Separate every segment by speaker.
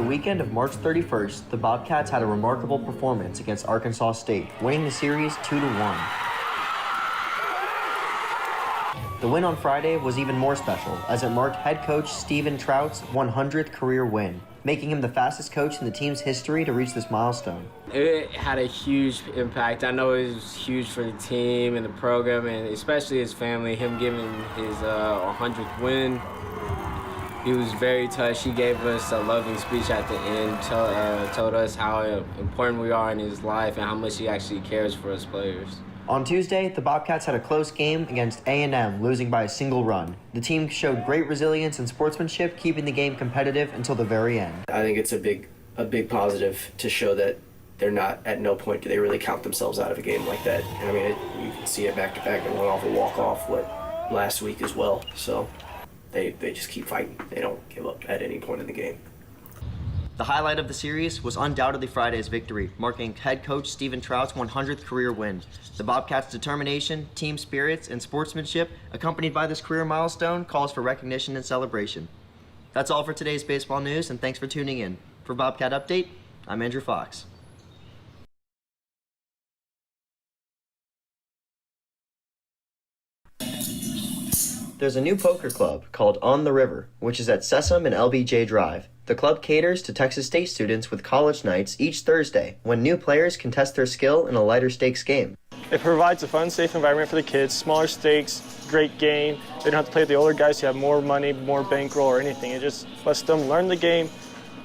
Speaker 1: weekend of March 31st, the Bobcats had a remarkable performance against Arkansas State, winning the series 2-1. The win on Friday was even more special, as it marked head coach Steven Trout's 100th career win, making him the fastest coach in the team's history to reach this milestone.
Speaker 2: It had a huge impact. I know it was huge for the team and the program, and especially his family, him giving his 100th win. He was very touched. He gave us a loving speech at the end, told us how important we are in his life and how much he actually cares for us players.
Speaker 1: On Tuesday, the Bobcats had a close game against A&M, losing by a single run. The team showed great resilience and sportsmanship, keeping the game competitive until the very end.
Speaker 3: I think it's a big positive to show that they're not, at no point do they really count themselves out of a game like that. And I mean, you can see it back to back. They went off a walk-off last week as well. So they just keep fighting. They don't give up at any point in the game.
Speaker 1: The highlight of the series was undoubtedly Friday's victory, marking head coach Steven Trout's 100th career win. The Bobcats' determination, team spirits, and sportsmanship, accompanied by this career milestone, calls for recognition and celebration. That's all for today's baseball news, and thanks for tuning in. For Bobcat Update, I'm Andrew Fox. There's a new poker club called On the River, which is at Sesame and LBJ Drive. The club caters to Texas State students with college nights each Thursday, when new players can test their skill in a lighter stakes game.
Speaker 4: It provides a fun, safe environment for the kids, smaller stakes, great game. They don't have to play with the older guys who have more money, more bankroll or anything. It just lets them learn the game,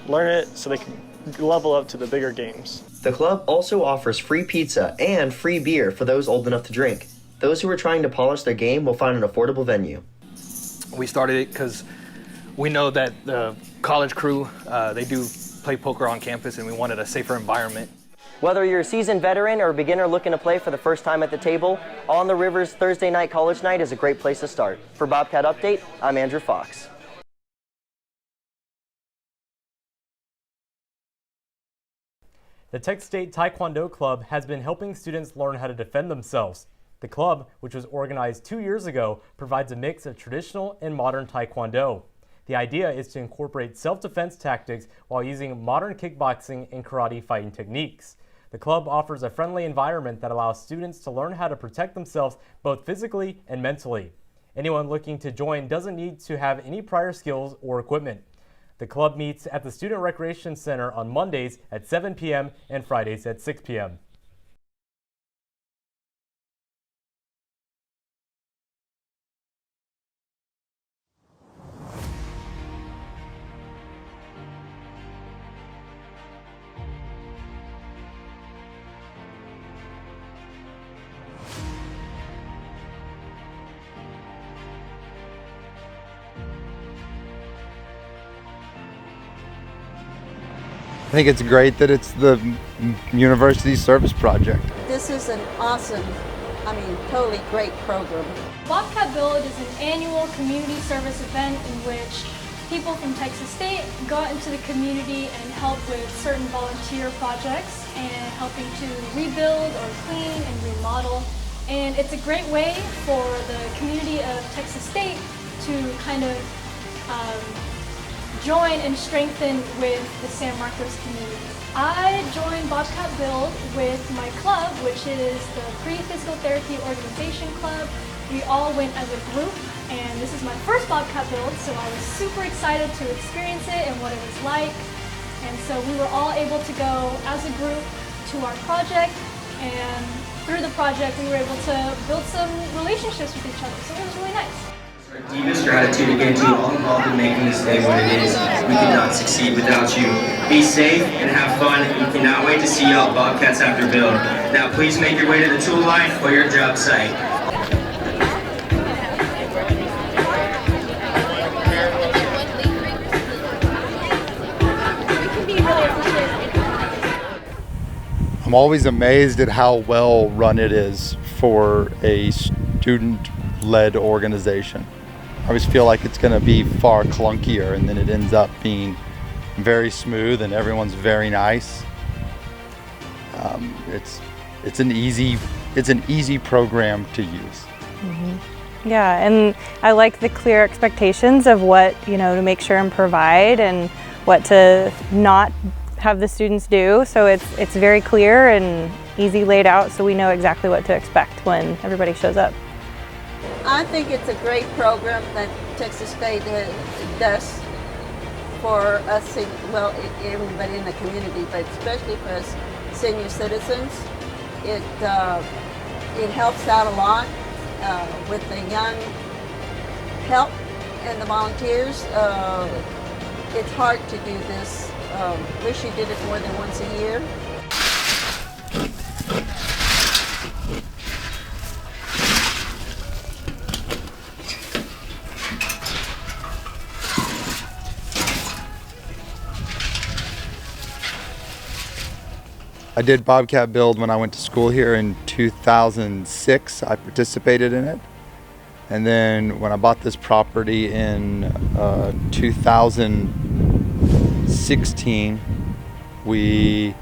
Speaker 4: learn it so they can level up to the bigger games.
Speaker 1: The club also offers free pizza and free beer for those old enough to drink. Those who are trying to polish their game will find an affordable venue.
Speaker 5: We started it because we know that the college crew, they do play poker on campus, and we wanted a safer environment.
Speaker 1: Whether you're a seasoned veteran or a beginner looking to play for the first time at the table, On the River's Thursday night college night is a great place to start. For Bobcat Update, I'm Andrew Fox.
Speaker 6: The Texas State Taekwondo Club has been helping students learn how to defend themselves. The club, which was organized 2 years ago, provides a mix of traditional and modern Taekwondo. The idea is to incorporate self-defense tactics while using modern kickboxing and karate fighting techniques. The club offers a friendly environment that allows students to learn how to protect themselves both physically and mentally. Anyone looking to join doesn't need to have any prior skills or equipment. The club meets at the Student Recreation Center on Mondays at 7 p.m. and Fridays at 6 p.m.
Speaker 7: I think it's great that it's the university service project.
Speaker 8: This is an awesome, totally great program.
Speaker 9: Bobcat Build is an annual community service event in which people from Texas State go out into the community and help with certain volunteer projects and helping to rebuild or clean and remodel. And it's a great way for the community of Texas State to kind of join and strengthen with the San Marcos community. I joined Bobcat Build with my club, which is the Pre-Physical Therapy Organization Club. We all went as a group, and this is my first Bobcat Build, so I was super excited to experience it and what it was like. And so we were all able to go as a group to our project, and through the project we were able to build some relationships with each other, so it was really nice.
Speaker 10: Our deepest gratitude again to you all involved in making this day what it is. We could not succeed without you. Be safe and have fun. We cannot wait to see you all Bobcats after Build. Now please make your way to the tool line or your job site.
Speaker 7: I'm always amazed at how well run it is for a student-led organization. I always feel like it's going to be far clunkier, and then it ends up being very smooth and everyone's very nice. It's an easy program to use.
Speaker 11: Yeah, and I like the clear expectations of what, to make sure and provide, and what to not have the students do. So it's very clear and easy laid out, so we know exactly what to expect when everybody shows up.
Speaker 8: I think it's a great program that Texas State does for us, well, everybody in the community, but especially for us senior citizens. It helps out a lot with the young help and the volunteers. It's hard to do this. Wish you did it more than once a year.
Speaker 7: I did Bobcat Build when I went to school here in 2006. I participated in it. And then when I bought this property in 2016, we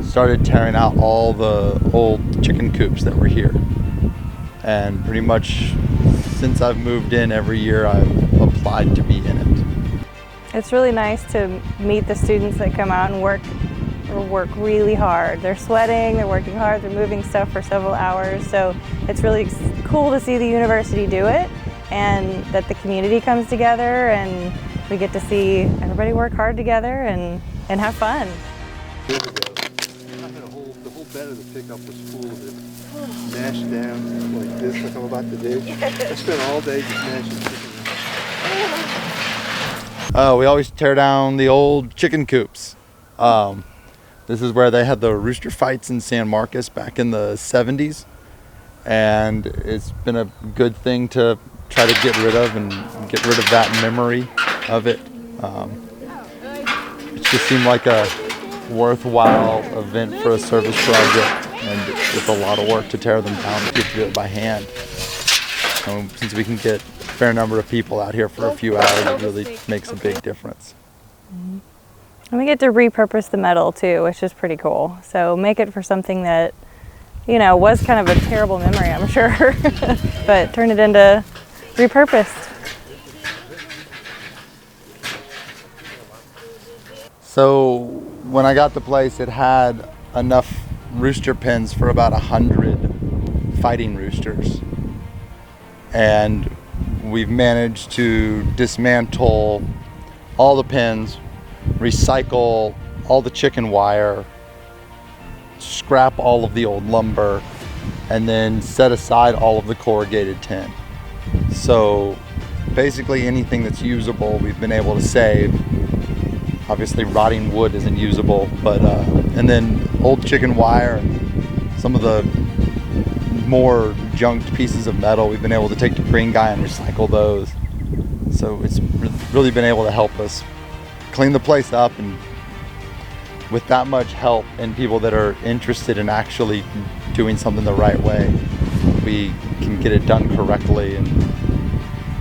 Speaker 7: started tearing out all the old chicken coops that were here. And pretty much since I've moved in, every year I've applied to be in it.
Speaker 11: It's really nice to meet the students that come out and work really hard. They're sweating, they're working hard, they're moving stuff for several hours. So it's really cool to see the university do it and that the community comes together and we get to see everybody work hard together and have fun.
Speaker 12: I had the whole bed of the pickup was full of it. Mashed down like this, like I'm about to do. I spent all day just mashing chicken.
Speaker 7: We always tear down the old chicken coops. This is where they had the rooster fights in San Marcos back in the 70s. And it's been a good thing to try to get rid of and get rid of that memory of it. It just seemed like a worthwhile event for a service project, and it's a lot of work to tear them down if you have to do it by hand. Since we can get a fair number of people out here for a few hours, it really makes a big difference.
Speaker 11: And we get to repurpose the metal too, which is pretty cool. So make it for something that, you know, was kind of a terrible memory, I'm sure, but turn it into repurposed.
Speaker 7: So when I got the place, it had enough rooster pens for about 100 fighting roosters. And we've managed to dismantle all the pens, recycle all the chicken wire, scrap all of the old lumber, and then set aside all of the corrugated tin. So basically anything that's usable we've been able to save. Obviously rotting wood isn't usable, but and then old chicken wire and some of the more junked pieces of metal we've been able to take to Green Guy and recycle those. So it's really been able to help us clean the place up, and with that much help and people that are interested in actually doing something the right way, we can get it done correctly and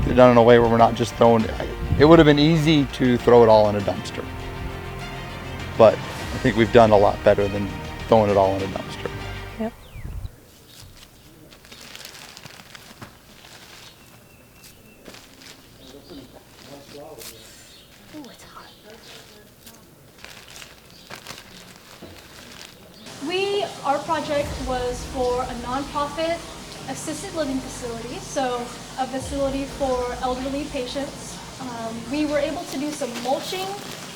Speaker 7: get it done in a way where we're not just throwing it. It would have been easy to throw it all in a dumpster, but I think we've done a lot better than throwing it all in a dumpster.
Speaker 11: Yep.
Speaker 9: Our project was for a nonprofit assisted living facility, so a facility for elderly patients. We were able to do some mulching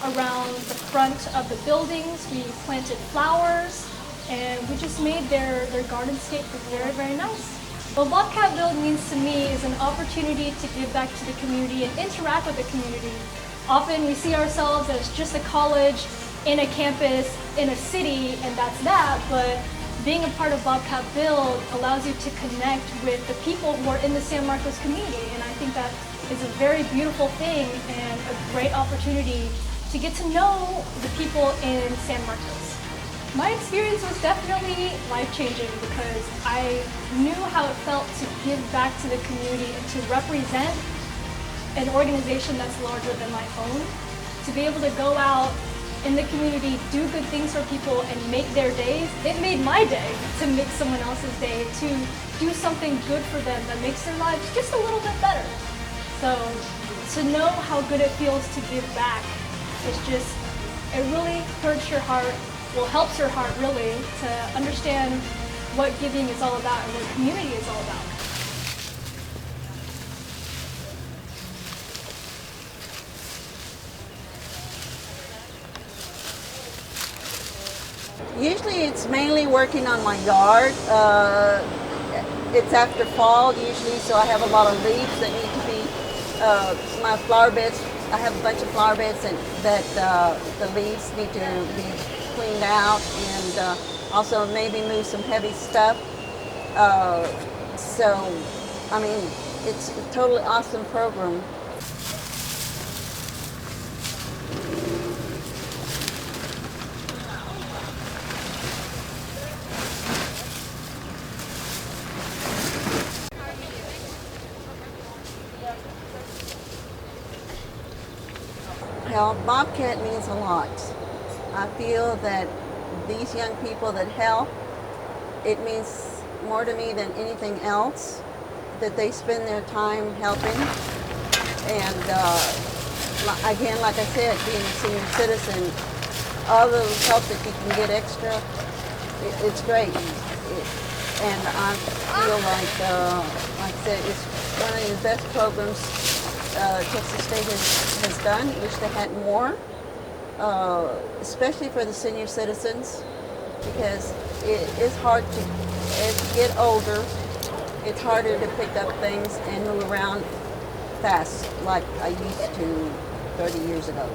Speaker 9: around the front of the buildings. We planted flowers, and we just made their gardenscape very, very nice. What Bobcat Build means to me is an opportunity to give back to the community and interact with the community. Often we see ourselves as just a college in a campus, in a city, and that's that, but being a part of Bobcat Build allows you to connect with the people who are in the San Marcos community, and I think that is a very beautiful thing and a great opportunity to get to know the people in San Marcos. My experience was definitely life-changing because I knew how it felt to give back to the community and to represent an organization that's larger than my own, to be able to go out in the community, do good things for people and make their days. It made my day to make someone else's day, to do something good for them that makes their lives just a little bit better. So to know how good it feels to give back It really hurts your heart, well, helps your heart really to understand what giving is all about and what community is all about.
Speaker 8: Usually it's mainly working on my yard. It's after fall usually, so I have a lot of leaves that need to be, my flower beds, I have a bunch of flower beds that the leaves need to be cleaned out, and also maybe move some heavy stuff. So, I mean, it's a totally awesome program. Well, Bobcat means a lot. I feel that these young people that help, it means more to me than anything else, that they spend their time helping. And again, like I said, being a senior citizen, all the help that you can get extra, it's great. And I feel like I said, it's one of the best programs Texas State has done. Wish they had more, especially for the senior citizens, because it is hard to, as you get older, it's harder to pick up things and move around fast like I used to 30 years ago.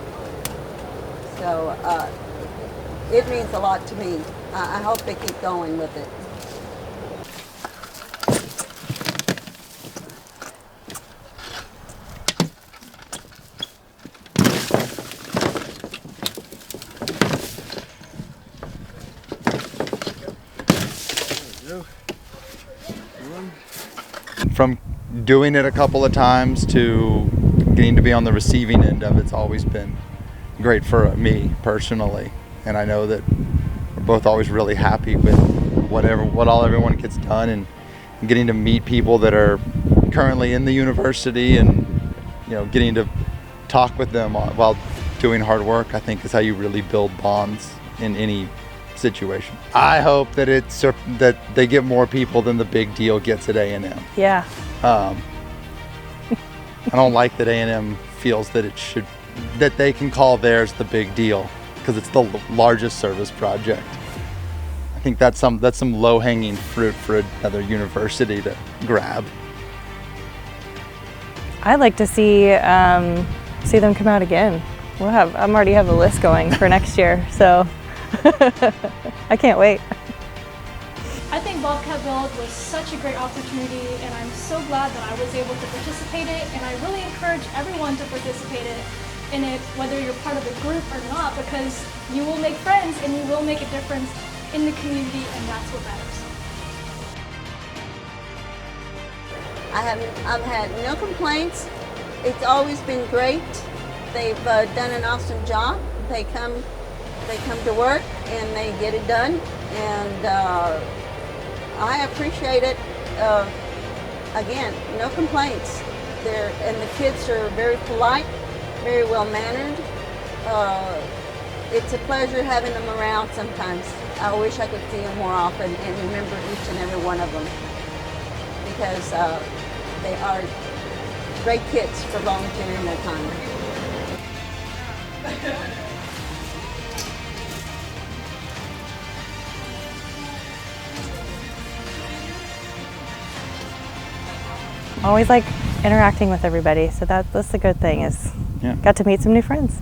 Speaker 8: So it means a lot to me. I hope they keep going with it.
Speaker 7: From doing it a couple of times to getting to be on the receiving end of it's always been great for me personally, and I know that we're both always really happy with what all everyone gets done, and getting to meet people that are currently in the university, and getting to talk with them while doing hard work, I think is how you really build bonds in any situation. I hope that that they get more people than the big deal gets at A&M.
Speaker 11: Yeah.
Speaker 7: I don't like that A&M feels that that they can call theirs the big deal because it's the largest service project. I think that's some low-hanging fruit for another university to grab.
Speaker 11: I'd like to see them come out again. I'm already have a list going for next year, so I can't wait.
Speaker 9: I think Bobcat Build was such a great opportunity, and I'm so glad that I was able to participate in it, and I really encourage everyone to participate in it, whether you're part of the group or not, because you will make friends and you will make a difference in the community, and that's what matters.
Speaker 8: I've had no complaints. It's always been great. They've done an awesome job. They come to work and they get it done, and I appreciate it. Again, no complaints. And the kids are very polite, very well mannered. It's a pleasure having them around sometimes. I wish I could see them more often and remember each and every one of them, because they are great kids for volunteering their time.
Speaker 11: Always like interacting with everybody, so that's the good thing is got to meet some new friends.